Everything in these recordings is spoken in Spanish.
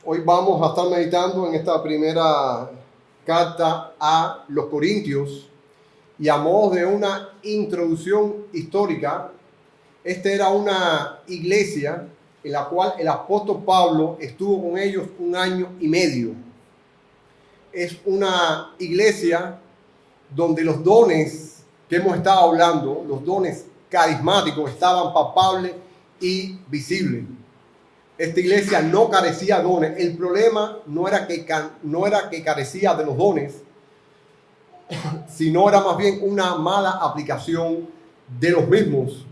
Hoy vamos a estar meditando en esta primera carta a los Corintios y a modo de una introducción histórica, esta era una iglesia en la cual el apóstol Pablo estuvo con ellos 1 año y medio. Es una iglesia donde los dones que hemos estado hablando, los dones carismáticos, estaban palpables y visibles. Esta iglesia no carecía de dones. El problema no era que carecía de los dones, sino era más bien una mala aplicación de los mismos.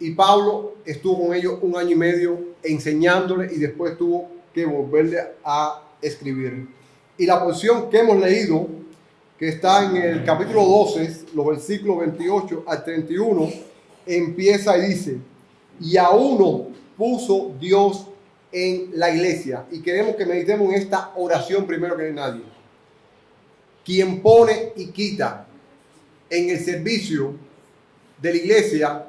Y Pablo estuvo con ellos 1 año y medio enseñándoles y después tuvo que volverle a escribir. Y la porción que hemos leído, que está en el capítulo 12, los versículos 28 al 31, empieza y dice: y a uno puso Dios en la iglesia. Y queremos que meditemos en esta oración primero que nadie. Quien pone y quita en el servicio de la iglesia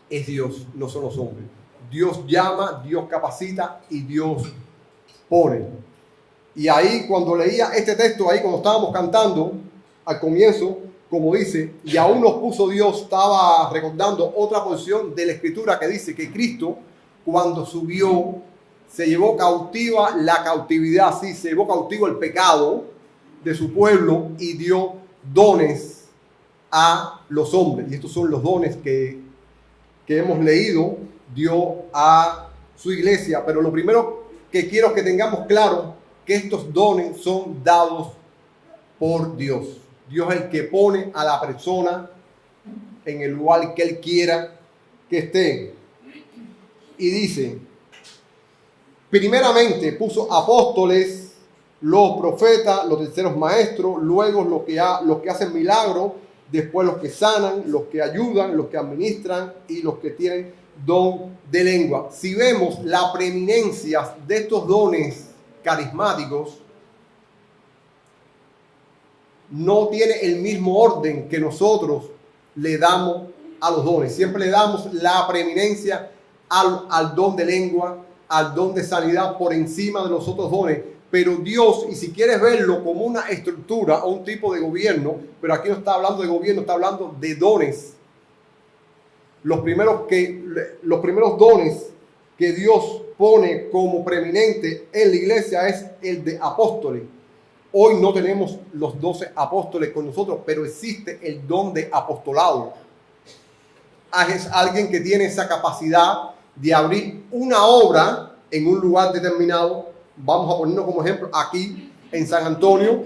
es Dios, no son los hombres. Dios llama, Dios capacita y Dios pone. Y ahí cuando leía este texto, ahí cuando estábamos cantando al comienzo, como dice, y aún nos puso Dios, estaba recordando otra porción de la escritura que dice que Cristo, cuando subió, se llevó cautiva la cautividad, sí, se llevó cautivo el pecado de su pueblo y dio dones a los hombres. Y estos son los dones que hemos leído, dio a su iglesia. Pero lo primero que quiero que tengamos claro, que estos dones son dados por Dios. Dios es el que pone a la persona en el lugar que Él quiera que esté. Y dice, primeramente puso apóstoles, los profetas, los terceros maestros, luego los que hacen milagros, después los que sanan, los que ayudan, los que administran y los que tienen don de lengua. Si vemos la preeminencia de estos dones carismáticos, no tiene el mismo orden que nosotros le damos a los dones. Siempre le damos la preeminencia al don de lengua, al don de sanidad por encima de los otros dones. Pero Dios, y si quieres verlo como una estructura o un tipo de gobierno, pero aquí no está hablando de gobierno, está hablando de dones. Los primeros dones que Dios pone como preeminente en la iglesia es el de apóstoles. Hoy no tenemos los 12 apóstoles con nosotros, pero existe el don de apostolado. Es alguien que tiene esa capacidad de abrir una obra en un lugar determinado. Vamos a ponernos como ejemplo aquí en San Antonio.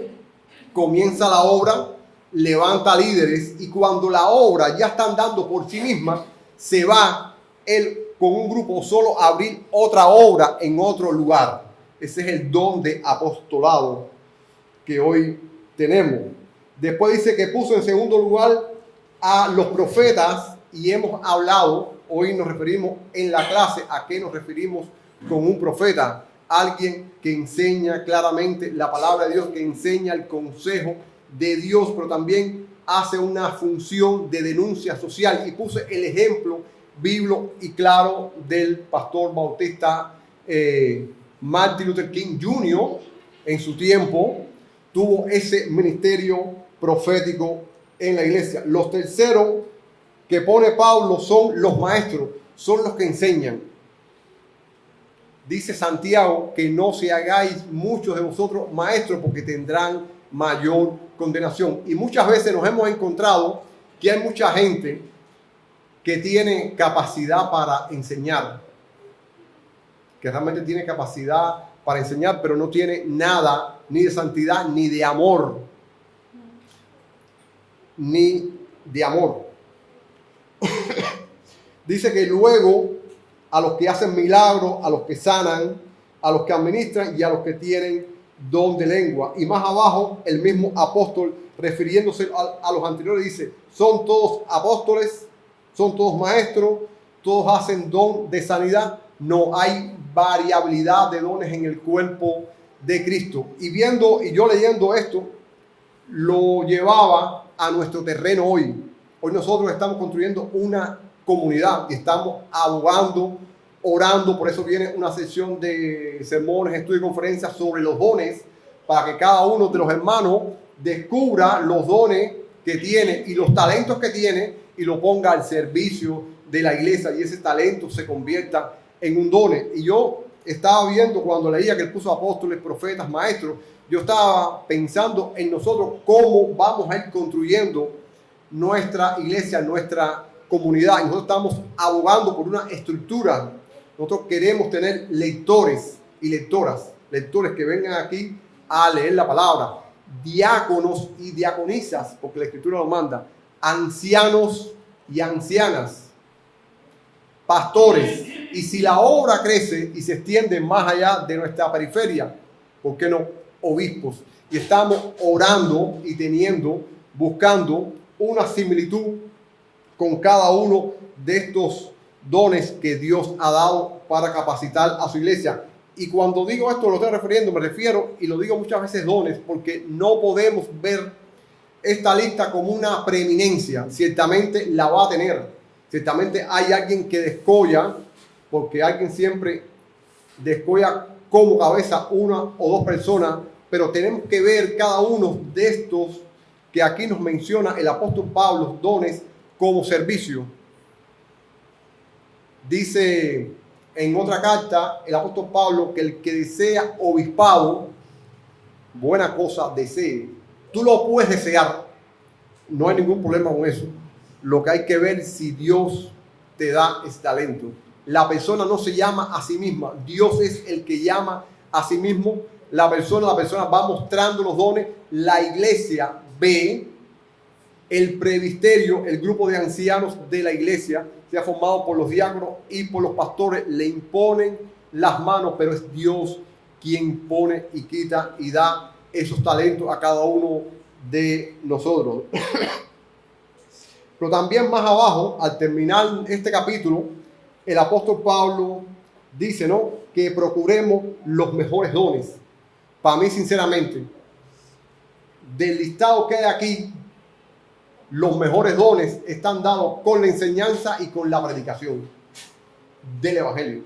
Comienza la obra, levanta líderes y cuando la obra ya está andando por sí misma, se va él con un grupo solo a abrir otra obra en otro lugar. Ese es el don de apostolado que hoy tenemos. Después dice que puso en segundo lugar a los profetas y hemos hablado, hoy nos referimos en la clase a qué nos referimos con un profeta. Alguien que enseña claramente la palabra de Dios, que enseña el consejo de Dios, pero también hace una función de denuncia social. Y puse el ejemplo bíblico y claro del pastor bautista Martin Luther King Jr. en su tiempo. Tuvo ese ministerio profético en la iglesia. Los terceros que pone Pablo son los maestros, son los que enseñan. Dice Santiago que no se hagáis muchos de vosotros maestros porque tendrán mayor condenación. Y muchas veces nos hemos encontrado que hay mucha gente que tiene capacidad para enseñar, que realmente tiene capacidad para enseñar, pero no tiene nada ni de santidad, ni de amor. Ni de amor. Dice que luego a los que hacen milagros, a los que sanan, a los que administran y a los que tienen don de lengua. Y más abajo, el mismo apóstol, refiriéndose a los anteriores, dice, son todos apóstoles, son todos maestros, todos hacen don de sanidad. No hay variabilidad de dones en el cuerpo de Cristo. Y yo leyendo esto, lo llevaba a nuestro terreno hoy. Hoy nosotros estamos construyendo una comunidad y estamos abogando orando, por eso viene una sección de sermones, estudios y conferencias sobre los dones, para que cada uno de los hermanos descubra los dones que tiene y los talentos que tiene y lo ponga al servicio de la iglesia y ese talento se convierta en un don. Y yo estaba viendo cuando leía que él puso apóstoles, profetas, maestros, yo estaba pensando en nosotros cómo vamos a ir construyendo nuestra iglesia, nuestra comunidad. Y nosotros estamos abogando por una estructura. Nosotros queremos tener lectores y lectoras, lectores que vengan aquí a leer la palabra, diáconos y diaconisas, porque la escritura lo manda, ancianos y ancianas, pastores. Y si la obra crece y se extiende más allá de nuestra periferia, ¿por qué no? Obispos. Y estamos orando y buscando una similitud con cada uno de estos dones que Dios ha dado para capacitar a su iglesia. Y cuando digo esto, lo estoy refiriendo, me refiero, y lo digo muchas veces dones, porque no podemos ver esta lista como una preeminencia. Ciertamente la va a tener. Ciertamente hay alguien que descolla, porque alguien siempre descolla como cabeza una o dos personas, pero tenemos que ver cada uno de estos que aquí nos menciona el apóstol Pablo, dones como servicio. Dice en otra carta el apóstol Pablo que el que desea obispado, buena cosa desee. Tú lo puedes desear, no hay ningún problema con eso. Lo que hay que ver si Dios te da ese talento. La persona no se llama a sí misma, Dios es el que llama a sí mismo. La persona va mostrando los dones. La iglesia ve el presbiterio, el grupo de ancianos de la iglesia, se ha formado por los diáconos y por los pastores, le imponen las manos, pero es Dios quien pone y quita y da esos talentos a cada uno de nosotros. Pero también más abajo, al terminar este capítulo, el apóstol Pablo dice, ¿no?, que procuremos los mejores dones. Para mí, sinceramente, del listado que hay aquí, los mejores dones están dados con la enseñanza y con la predicación del evangelio.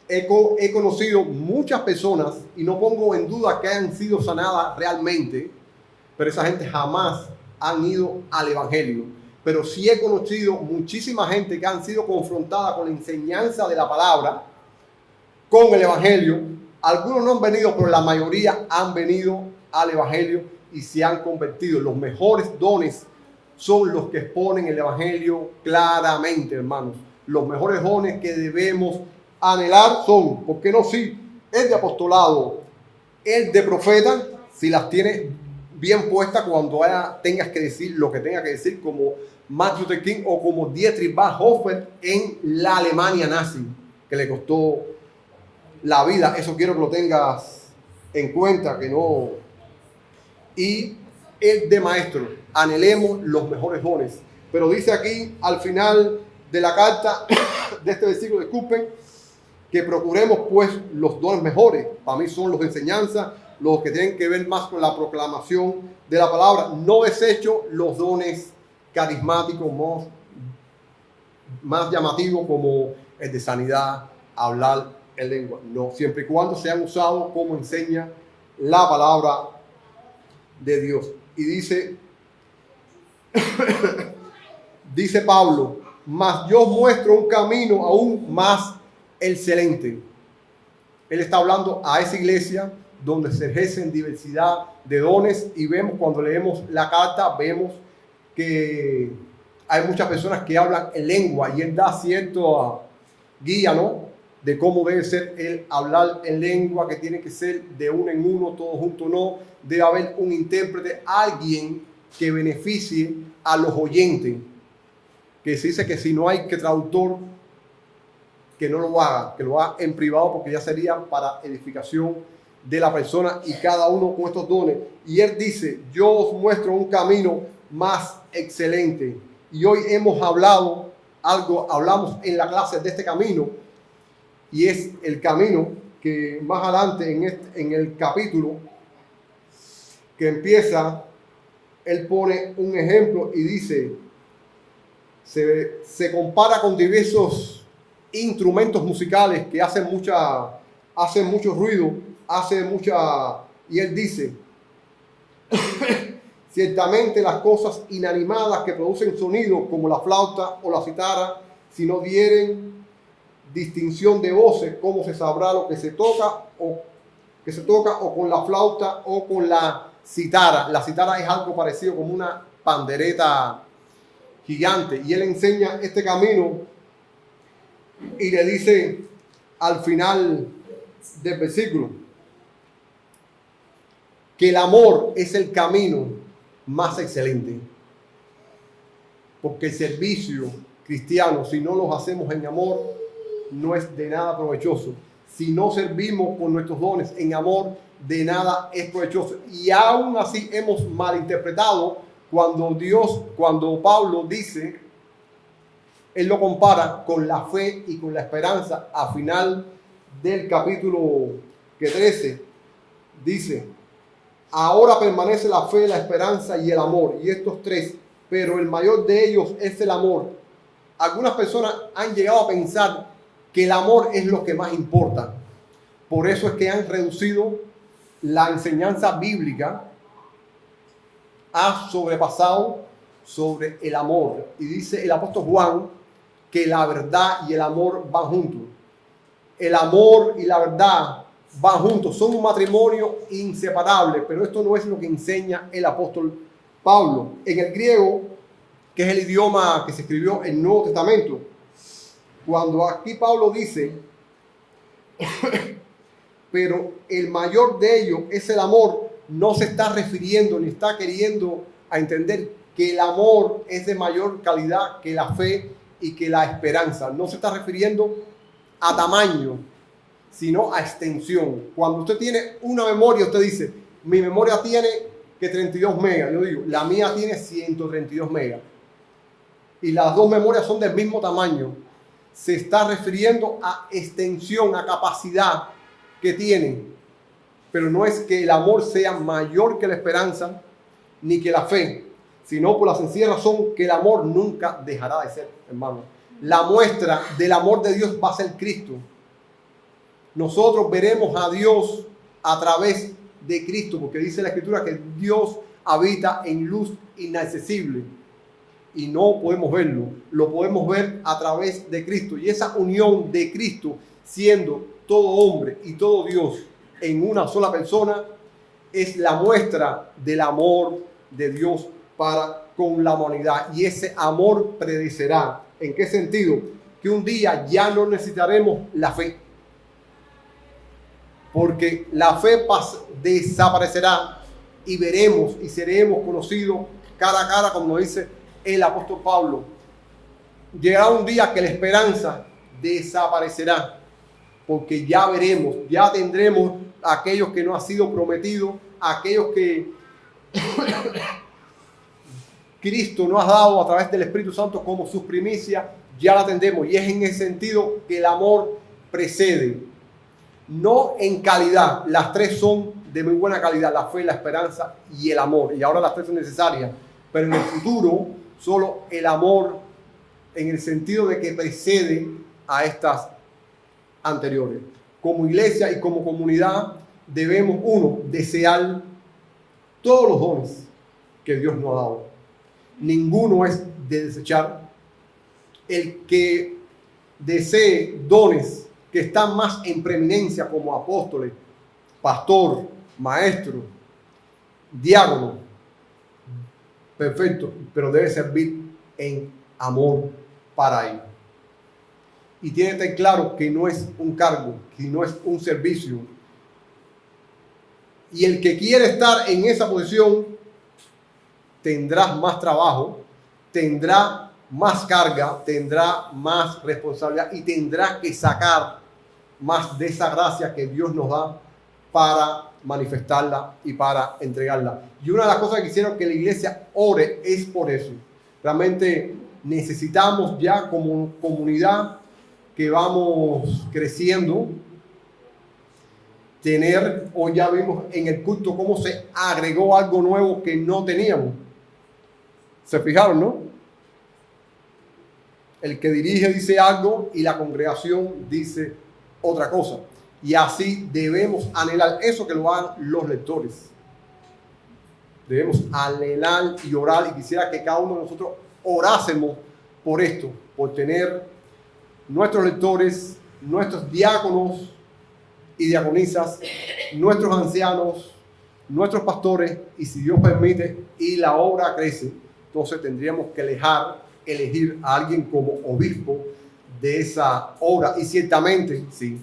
He conocido muchas personas, y no pongo en duda que hayan sido sanadas realmente, pero esa gente jamás han ido al evangelio. Pero sí he conocido muchísima gente que han sido confrontada con la enseñanza de la palabra, con el evangelio. Algunos no han venido, pero la mayoría han venido al evangelio y se han convertido. Los mejores dones son los que exponen el evangelio claramente, hermanos. Los mejores dones que debemos anhelar son, ¿por qué no? Sí, el de apostolado, el de profeta, si las tienes bien puestas cuando tengas que decir lo que tengas que decir, como Martin Luther King o como Dietrich Bonhoeffer en la Alemania nazi, que le costó la vida. Eso quiero que lo tengas en cuenta, que no. Y el de maestro, anhelemos los mejores dones. Pero dice aquí al final de la carta de este versículo, disculpen, que procuremos pues los dones mejores. Para mí son los de enseñanza, los que tienen que ver más con la proclamación de la palabra. No desecho los dones carismáticos más llamativos como el de sanidad, hablar en lengua. No, siempre y cuando sean usados como enseña la palabra de Dios. Y dice dice Pablo, mas yo muestro un camino aún más excelente. Él está hablando a esa iglesia donde se ejercen diversidad de dones, y vemos, cuando leemos la carta, vemos que hay muchas personas que hablan en lengua, y él da cierto guía, ¿no?, de cómo debe ser el hablar en lengua, que tiene que ser de uno en uno, todo junto, no. Debe haber un intérprete, alguien que beneficie a los oyentes. Que se dice que si no hay que traductor, que no lo haga, que lo haga en privado, porque ya sería para edificación de la persona y cada uno con estos dones. Y él dice, yo os muestro un camino más excelente. Y hoy hablamos en la clase de este camino, y es el camino que más adelante en el capítulo que empieza, él pone un ejemplo y dice, se compara con diversos instrumentos musicales que hacen mucho ruido, y él dice, ciertamente las cosas inanimadas que producen sonido, como la flauta o la cítara, si no dieren distinción de voces, ¿cómo se sabrá lo que se toca o con la flauta o con la cítara? La cítara es algo parecido como una pandereta gigante, y él enseña este camino y le dice al final del versículo que el amor es el camino más excelente, porque el servicio cristiano, si no los hacemos en amor, no es de nada provechoso. Si no servimos con nuestros dones en amor, de nada es provechoso. Y aún así hemos malinterpretado cuando Pablo dice, él lo compara con la fe y con la esperanza. A final del capítulo 13 dice, ahora permanece la fe, la esperanza y el amor, y estos tres, pero el mayor de ellos es el amor. Algunas personas han llegado a pensar que el amor es lo que más importa. Por eso es que han reducido la enseñanza bíblica, ha sobrepasado sobre el amor. Y dice el apóstol Juan que la verdad y el amor van juntos. El amor y la verdad van juntos, son un matrimonio inseparable, pero esto no es lo que enseña el apóstol Pablo. En el griego, que es el idioma que se escribió en el Nuevo Testamento, cuando aquí Pablo dice, pero el mayor de ellos es el amor, no se está refiriendo ni está queriendo a entender que el amor es de mayor calidad que la fe y que la esperanza. No se está refiriendo a tamaño, sino a extensión. Cuando usted tiene una memoria, usted dice, mi memoria tiene que 32 megas. Yo digo, la mía tiene 132 megas. Y las dos memorias son del mismo tamaño. Se está refiriendo a extensión, a capacidad que tienen. Pero no es que el amor sea mayor que la esperanza, ni que la fe, sino por la sencilla razón que el amor nunca dejará de ser, hermano. La muestra del amor de Dios va a ser Cristo. Nosotros veremos a Dios a través de Cristo, porque dice la Escritura que Dios habita en luz inaccesible y no podemos verlo, lo podemos ver a través de Cristo. Y esa unión de Cristo, siendo todo hombre y todo Dios en una sola persona, es la muestra del amor de Dios para con la humanidad. Y ese amor prevalecerá. ¿En qué sentido? Que un día ya no necesitaremos la fe, porque la fe desaparecerá y veremos y seremos conocidos cara a cara, como dice el apóstol Pablo. Llegará un día que la esperanza desaparecerá, porque ya veremos, ya tendremos aquellos que no ha sido prometido, aquellos que Cristo nos ha dado a través del Espíritu Santo como sus primicias, ya la tendremos. Y es en ese sentido que el amor precede, no en calidad. Las tres son de muy buena calidad, la fe, la esperanza y el amor. Y ahora las tres son necesarias, pero en el futuro solo el amor, en el sentido de que precede a estas anteriores. Como iglesia y como comunidad debemos, uno, desear todos los dones que Dios nos ha dado. Ninguno es de desechar. El que desee dones que están más en preeminencia, como apóstoles, pastor, maestro, diácono, perfecto, pero debe servir en amor para él. Y tiene que estar claro que no es un cargo, que no es un servicio. Y el que quiere estar en esa posición tendrá más trabajo, tendrá más carga, tendrá más responsabilidad y tendrá que sacar más de esa gracia que Dios nos da para manifestarla y para entregarla. Y una de las cosas que quisiera que la iglesia ore es por eso. Realmente necesitamos ya como comunidad que vamos creciendo, tener, hoy ya vimos en el culto cómo se agregó algo nuevo que no teníamos. ¿Se fijaron, no? El que dirige dice algo y la congregación dice otra cosa. Y así debemos anhelar eso que lo hagan los lectores. Debemos anhelar y orar, y quisiera que cada uno de nosotros orásemos por esto, por tener nuestros lectores, nuestros diáconos y diaconisas, nuestros ancianos, nuestros pastores, y si Dios permite y la obra crece, entonces tendríamos que elegir a alguien como obispo de esa obra. Y ciertamente, sí,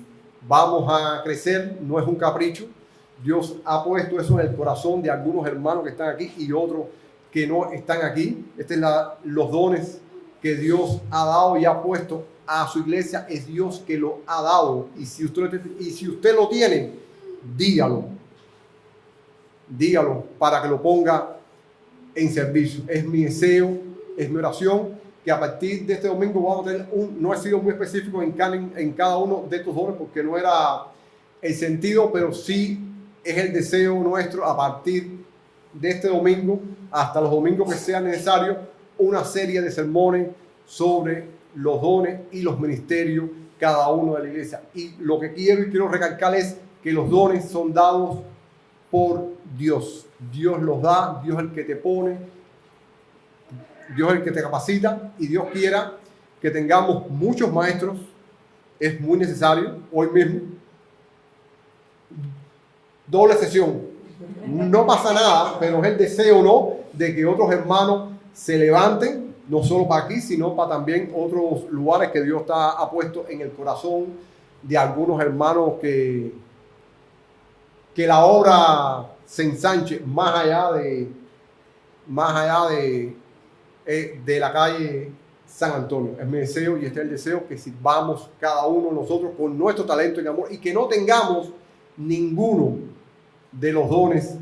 vamos a crecer, no es un capricho. Dios ha puesto eso en el corazón de algunos hermanos que están aquí y otros que no están aquí. Estos son los dones que Dios ha dado y ha puesto a su iglesia. Es Dios que lo ha dado. Y si usted lo tiene, dígalo. Dígalo para que lo ponga en servicio. Es mi deseo, es mi oración, que a partir de este domingo vamos a tener no he sido muy específico en cada uno de estos dones porque no era el sentido, pero sí es el deseo nuestro a partir de este domingo hasta los domingos que sea necesario, una serie de sermones sobre los dones y los ministerios cada uno de la iglesia. Y lo que quiero recalcar es que los dones son dados por Dios. Dios los da, Dios es el que te pone, Dios es el que te capacita, y Dios quiera que tengamos muchos maestros. Es muy necesario hoy mismo. Doble sesión. No pasa nada, pero es el deseo, ¿no?, de que otros hermanos se levanten, no solo para aquí, sino para también otros lugares que Dios ha puesto en el corazón de algunos hermanos que la obra se ensanche más allá de la calle San Antonio. Es mi deseo, y este es el deseo, que sirvamos cada uno de nosotros con nuestro talento y amor, y que no tengamos ninguno de los dones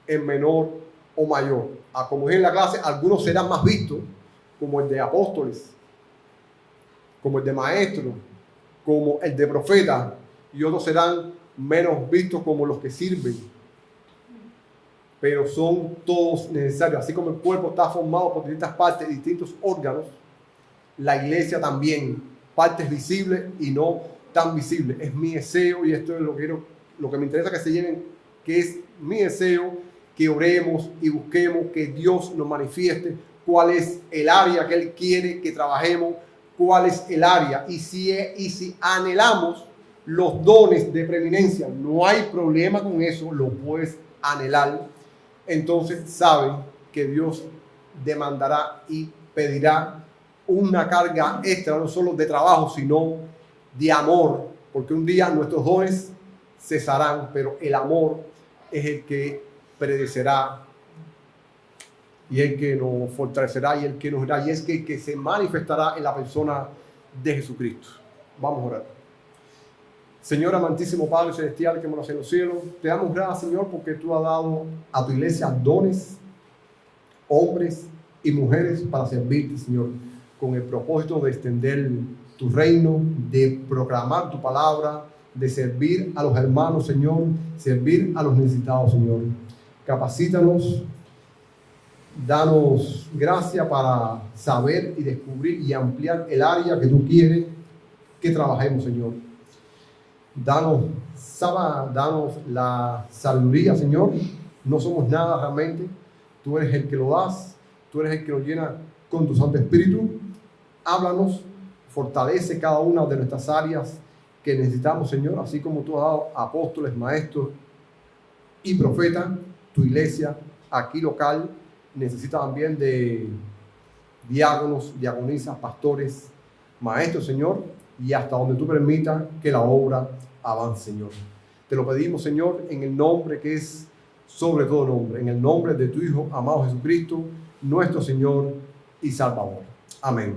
en menor o mayor. Como dije en la clase, algunos serán más vistos, como el de apóstoles, como el de maestros, como el de profeta, y otros serán menos vistos, como los que sirven. Pero son todos necesarios. Así como el cuerpo está formado por distintas partes, distintos órganos, la iglesia también, partes visibles y no tan visibles. Es mi deseo, y esto es lo que me interesa que se lleven, que es mi deseo, que oremos y busquemos que Dios nos manifieste cuál es el área que Él quiere que trabajemos, cuál es el área. Y si anhelamos los dones de preeminencia, no hay problema con eso, lo puedes anhelar. Entonces sabe que Dios demandará y pedirá una carga extra, no solo de trabajo, sino de amor, porque un día nuestros dones cesarán, pero el amor es el que prevalecerá, y el que nos fortalecerá, y el que nos irá, y es que se manifestará en la persona de Jesucristo. Vamos a orar. Señor amantísimo Padre Celestial que moras en los cielos, te damos gracias, Señor, porque tú has dado a tu iglesia dones, hombres y mujeres, para servirte, Señor, con el propósito de extender tu reino, de proclamar tu palabra, de servir a los hermanos, Señor, servir a los necesitados, Señor. Capacítanos, danos gracia para saber y descubrir y ampliar el área que tú quieres que trabajemos, Señor. Danos la sabiduría, Señor. No somos nada realmente. Tú eres el que lo das. Tú eres el que nos llena con tu Santo Espíritu. Háblanos, fortalece cada una de nuestras áreas que necesitamos, Señor. Así como tú has dado apóstoles, maestros y profetas, tu iglesia aquí local necesita también de diáconos, diaconisas, pastores, maestros, Señor, y hasta donde tú permitas que la obra avance, Señor. Te lo pedimos, Señor, en el nombre que es sobre todo nombre, en el nombre de tu Hijo amado Jesucristo, nuestro Señor y Salvador. Amén.